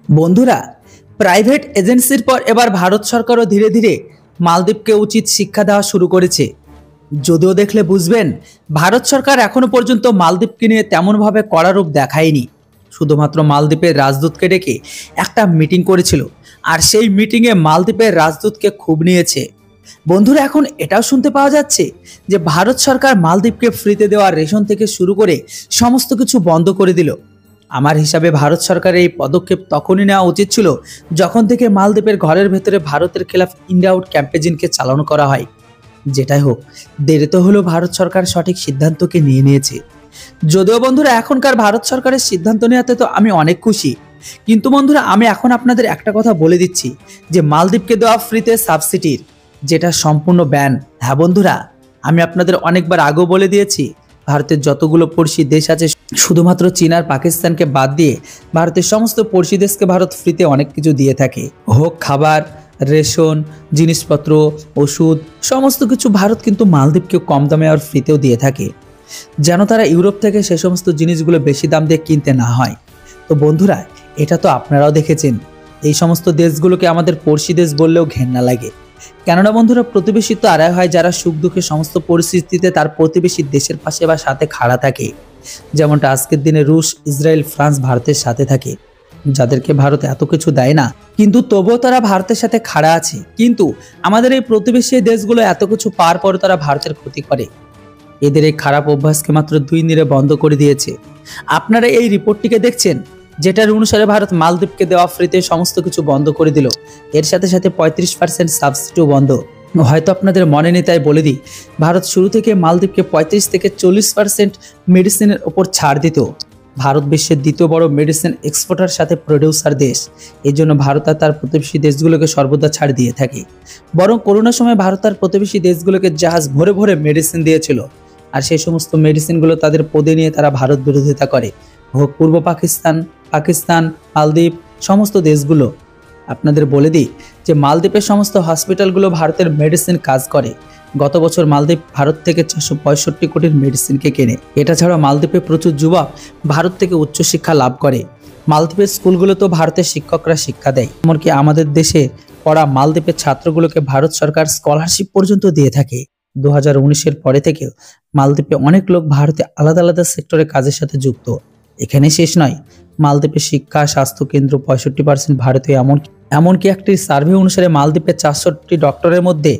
বন্ধুরা, প্রাইভেট এজেন্সির পর এবার ভারত সরকারও ধীরে ধীরে মালদ্বীপকে উচিত শিক্ষা দেওয়া শুরু করেছে। যদিও দেখলে বুঝবেন, ভারত সরকার এখনো পর্যন্ত মালদ্বীপকে নিয়ে তেমনভাবে কড়া রূপ দেখায়নি। শুধুমাত্র মালদ্বীপের রাজদূতকে ডেকে একটা মিটিং করেছিল, আর সেই মিটিংয়ে মালদ্বীপের রাজদূতকে খুব নিয়েছে। বন্ধুরা, এখন এটাও শুনতে পাওয়া যাচ্ছে যে ভারত সরকার মালদ্বীপকে ফ্রিতে দেওয়া রেশন থেকে শুরু করে সমস্ত কিছু বন্ধ করে দিল। আমার হিসাবে ভারত সরকারের এই পদক্ষেপ তখনই নেওয়া উচিত ছিল যখন থেকে মালদ্বীপের ঘরের ভেতরে ভারতের খেলাফ ইন্ডিয়া আউট ক্যাম্পেইনকে চালানো করা হয়। যেটাই হোক, দেরিতে হলেও ভারত সরকার সঠিক সিদ্ধান্তকে নিয়ে নিয়েছে। যদিও বন্ধুরা, এখনকার ভারত সরকারের সিদ্ধান্ত নেওয়াতে তো আমি অনেক খুশি, কিন্তু বন্ধুরা আমি এখন আপনাদের একটা কথা বলে দিচ্ছি যে মালদ্বীপকে দেওয়া ফ্রিতে সাবসিডির যেটা সম্পূর্ণ ব্যান। হ্যাঁ বন্ধুরা, আমি আপনাদের অনেকবার আগেও বলে দিয়েছি, ভারতের যতগুলো পড়শি দেশ আছে শুধুমাত্র চীন আর পাকিস্তানকে বাদ দিয়ে ভারতের সমস্ত পড়শি দেশকে ভারত ফ্রিতে অনেক কিছু দিয়ে থাকে। হোক খাবার, রেশন, জিনিসপত্র, ওষুধ, সমস্ত কিছু ভারত কিন্তু মালদ্বীপকে কম দামে আর ফ্রিতেও দিয়ে থাকে, যেন তারা ইউরোপ থেকে সে সমস্ত জিনিসগুলো বেশি দাম দিয়ে কিনতে না হয়। তো বন্ধুরা, এটা তো আপনারাও দেখেছেন, এই সমস্ত দেশগুলোকে আমাদের পড়শি দেশ বললেও ঘেন্না লাগে। কেননা বন্ধুরা, প্রতিবেশী তো আড়াই হয় যারা সুখ দুঃখে সমস্ত পরিস্থিতিতে তার প্রতিবেশী দেশের পাশে বা সাথে খাড়া থাকে। যেমনটা আজকের দিনে রুশ, ইসরায়েল, ফ্রান্স ভারতের সাথে থাকে, যাদেরকে ভারত এত কিছু দেয় না, কিন্তু তবুও তারা ভারতের সাথে খাড়া আছে। কিন্তু আমাদের এই প্রতিবেশী দেশগুলো এত কিছু পাওয়ার পরও তারা ভারতের ক্ষতি করে। এদের এই খারাপ অভ্যাসকে মাত্র 2 দিনে বন্ধ করে দিয়েছে। আপনারা এই রিপোর্টটিকে দেখছেন, যেটার অনুসারে ভারত মালদ্বীপকে দেওয়া ফ্রিতে সমস্ত কিছু বন্ধ করে দিল। এর সাথে সাথে 35% সাবসিডিও বন্ধ। হয়তো আপনাদের মনে নেই, তাই বলে দিই, ভারত শুরু থেকে মালদ্বীপকে 35 থেকে 40% মেডিসিনের ওপর ছাড় দিত। ভারত বিশ্বের দ্বিতীয় বড় মেডিসিন এক্সপোর্টার সাথে প্রডিউসার দেশ। এই জন্য ভারত আর তার প্রতিবেশী দেশগুলোকে সর্বদা ছাড় দিয়ে থাকে। বরং করোনার সময় ভারত তার প্রতিবেশী দেশগুলোকে জাহাজ ভরে ভরে মেডিসিন দিয়েছিল, আর সেই সমস্ত মেডিসিনগুলো তাদের পদে নিয়ে তারা ভারত বিরোধিতা করে। হোক পূর্ব পাকিস্তান, মালদ্বীপ, সমস্ত দেশগুলো। আপনাদের বলে দিই যে মালদ্বীপের সমস্ত হসপিটালগুলো ভারতের মেডিসিন কাজ করে। গত বছর মালদ্বীপ ভারত থেকে 465 কোটির মেডিসিনকে কেনে। এটা ছাড়া মালদ্বীপে প্রচুর যুবক ভারত থেকে উচ্চশিক্ষা লাভ করে। মালদ্বীপের স্কুলগুলো তো ভারতের শিক্ষকরা শিক্ষা দেয়। এমনকি আমাদের দেশে পড়া মালদ্বীপের ছাত্রগুলোকে ভারত সরকার স্কলারশিপ পর্যন্ত দিয়ে থাকে। 2019-এর পরে থেকে মালদ্বীপে অনেক লোক ভারতে আলাদা আলাদা সেক্টরে কাজের সাথে যুক্ত। এখানে শেষ নয়, মালদ্বীপের শিক্ষা, স্বাস্থ্য কেন্দ্র 65% ভারতীয়। এমনকি একটি সার্ভে অনুসারে মালদ্বীপের 400টি ডক্টরের মধ্যে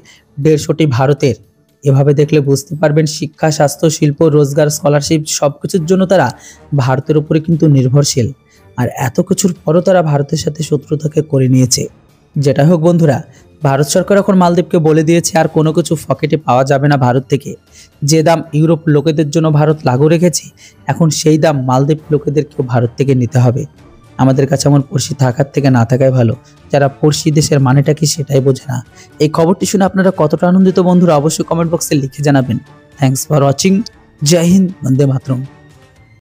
150টি ভারতের। এভাবে দেখলে বুঝতে পারবেন, শিক্ষা, স্বাস্থ্য, শিল্প, রোজগার, স্কলারশিপ সবকিছুর জন্য তারা ভারতের উপরে কিন্তু নির্ভরশীল। আর এত কিছুর পরও তারা ভারতের সাথে শত্রুতাকে করে নিয়েছে। যেটা হোক বন্ধুরা, ভারত সরকার এখন মালদ্বীপকে বলে দিয়েছে আর কোনো কিছু পকেটে পাওয়া যাবে না ভারত থেকে। যে দাম ইউরোপ লোকেদের জন্য ভারত লাগু রেখেছে, এখন সেই দাম মালদ্বীপ লোকেদেরকেও ভারত থেকে নিতে হবে। আমাদের কাছে এমন পড়শি থাকার থেকে না থাকাই ভালো। যারা পড়শি দেশের মানেটা কি সেটাই বোঝে না। এই খবরটি শুনে আপনারা কতটা আনন্দিত বন্ধুরা, অবশ্যই কমেন্ট বক্সে লিখে জানাবেন। Thanks for watching. জয় হিন্দ, বন্দে মাতরম।